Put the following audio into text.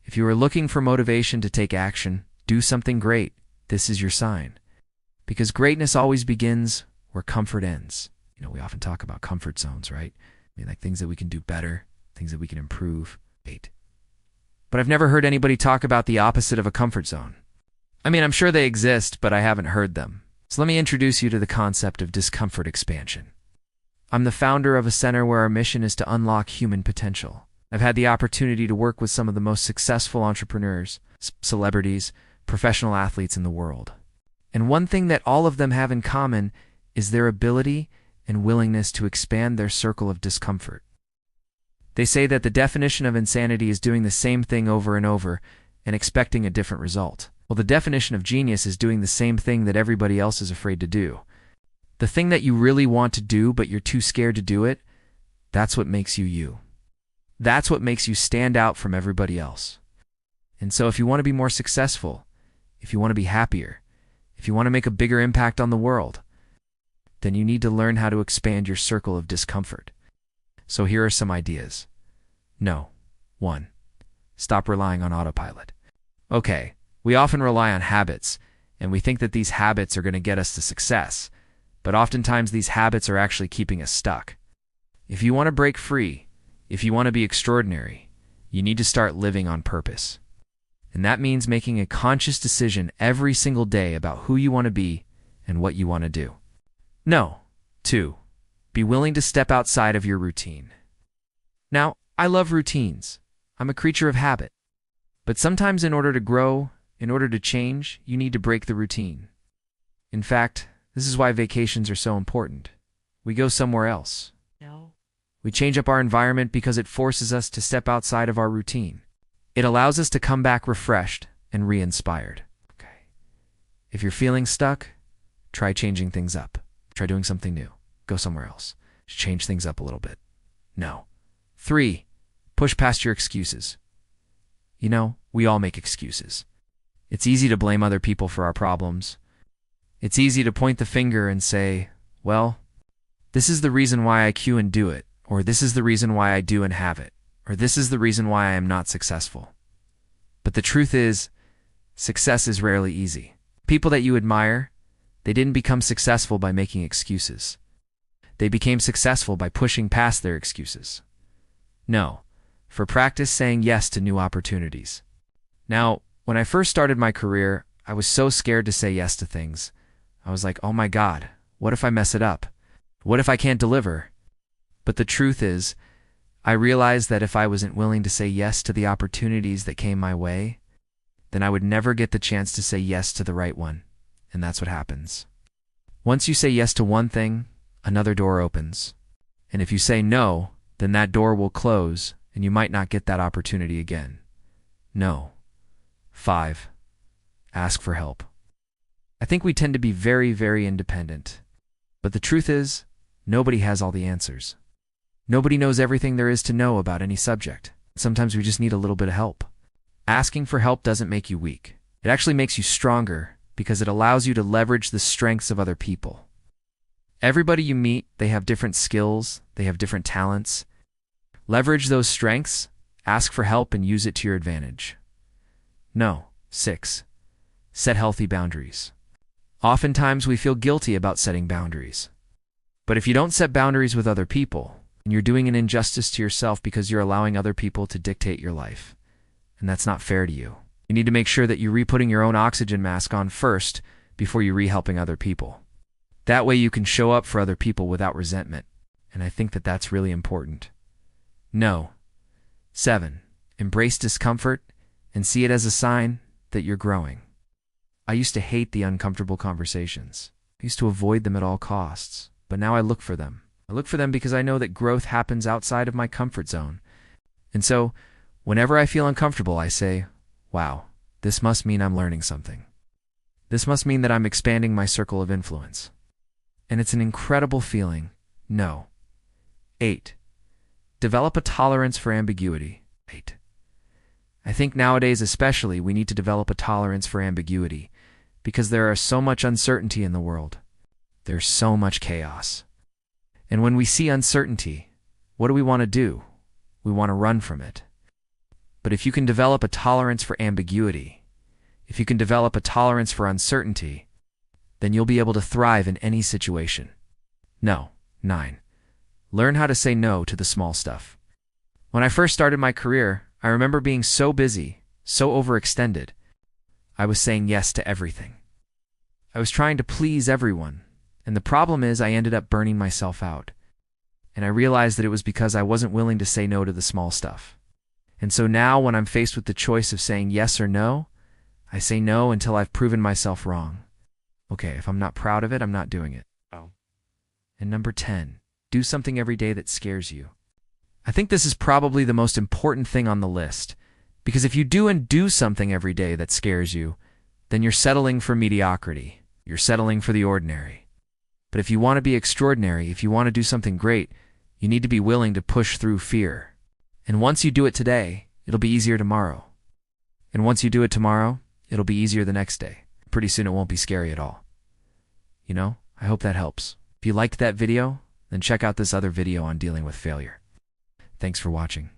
If you are looking for motivation to take action, do something great, this is your sign. Because greatness always begins where comfort ends. We often talk about comfort zones, right? Like things that we can do better, things that we can improve. But I've never heard anybody talk about the opposite of a comfort zone. I'm sure they exist, but I haven't heard them. So let me introduce you to the concept of discomfort expansion. I'm the founder of a center where our mission is to unlock human potential. I've had the opportunity to work with some of the most successful entrepreneurs, celebrities, professional athletes in the world. And one thing that all of them have in common is their ability and willingness to expand their circle of discomfort. They say that the definition of insanity is doing the same thing over and over and expecting a different result. Well, the definition of genius is doing the same thing that everybody else is afraid to do. The thing that you really want to do, but you're too scared to do it, that's what makes you you. That's what makes you stand out from everybody else. And so if you want to be more successful, if you want to be happier, if you want to make a bigger impact on the world, then you need to learn how to expand your circle of discomfort. So here are some ideas. 1. Stop relying on autopilot. Okay, we often rely on habits, and we think that these habits are going to get us to success, but oftentimes these habits are actually keeping us stuck. If you want to break free, if you want to be extraordinary, you need to start living on purpose. And that means making a conscious decision every single day about who you want to be and what you want to do. 2. Be willing to step outside of your routine. Now, I love routines. I'm a creature of habit. But sometimes in order to grow, in order to change, you need to break the routine. In fact, this is why vacations are so important. We go somewhere else. We change up our environment because it forces us to step outside of our routine. It allows us to come back refreshed and re-inspired. If you're feeling stuck, try changing things up. Try doing something new. Go somewhere else. Just change things up a little bit. 3. Push past your excuses. We all make excuses. It's easy to blame other people for our problems. It's easy to point the finger and say, well, this is the reason why I queue and do it, or this is the reason why I do and have it, or this is the reason why I am not successful. But the truth is, success is rarely easy. People that you admire, they didn't become successful by making excuses. They became successful by pushing past their excuses. For practice saying yes to new opportunities. Now, when I first started my career, I was so scared to say yes to things. I was like, oh my God, what if I mess it up? What if I can't deliver? But the truth is, I realized that if I wasn't willing to say yes to the opportunities that came my way, then I would never get the chance to say yes to the right one. And that's what happens. Once you say yes to one thing, another door opens. And if you say no, then that door will close and you might not get that opportunity again. 5. Ask for help. I think we tend to be very, very independent. But the truth is, nobody has all the answers. Nobody knows everything there is to know about any subject. Sometimes we just need a little bit of help. Asking for help doesn't make you weak. It actually makes you stronger because it allows you to leverage the strengths of other people. Everybody you meet, they have different skills, they have different talents. Leverage those strengths, ask for help, and use it to your advantage. 6. Set healthy boundaries. Oftentimes we feel guilty about setting boundaries. But if you don't set boundaries with other people, then you're doing an injustice to yourself because you're allowing other people to dictate your life. And that's not fair to you. You need to make sure that you're re-putting your own oxygen mask on first before you re-helping other people. That way you can show up for other people without resentment. And I think that that's really important. 7. Embrace discomfort and see it as a sign that you're growing. I used to hate the uncomfortable conversations. I used to avoid them at all costs. But now I look for them. I look for them because I know that growth happens outside of my comfort zone. And so, whenever I feel uncomfortable, I say, wow, this must mean I'm learning something. This must mean that I'm expanding my circle of influence. And it's an incredible feeling. 8. Develop a tolerance for ambiguity. 8. I think nowadays especially we need to develop a tolerance for ambiguity because there is so much uncertainty in the world. There's so much chaos. And when we see uncertainty, what do we want to do? We want to run from it. But if you can develop a tolerance for ambiguity, if you can develop a tolerance for uncertainty, then you'll be able to thrive in any situation. No. 9. Learn how to say no to the small stuff. When I first started my career, I remember being so busy, so overextended. I was saying yes to everything. I was trying to please everyone, and the problem is I ended up burning myself out. And I realized that it was because I wasn't willing to say no to the small stuff. And so now when I'm faced with the choice of saying yes or no, I say no until I've proven myself wrong. Okay, if I'm not proud of it, I'm not doing it. Oh. And number 10, do something every day that scares you. I think this is probably the most important thing on the list, because if you do something every day that scares you, then you're settling for mediocrity. You're settling for the ordinary. But if you want to be extraordinary, if you want to do something great, you need to be willing to push through fear. And once you do it today, it'll be easier tomorrow. And once you do it tomorrow, it'll be easier the next day. Pretty soon it won't be scary at all. You know, I hope that helps. If you liked that video, then check out this other video on dealing with failure. Thanks for watching.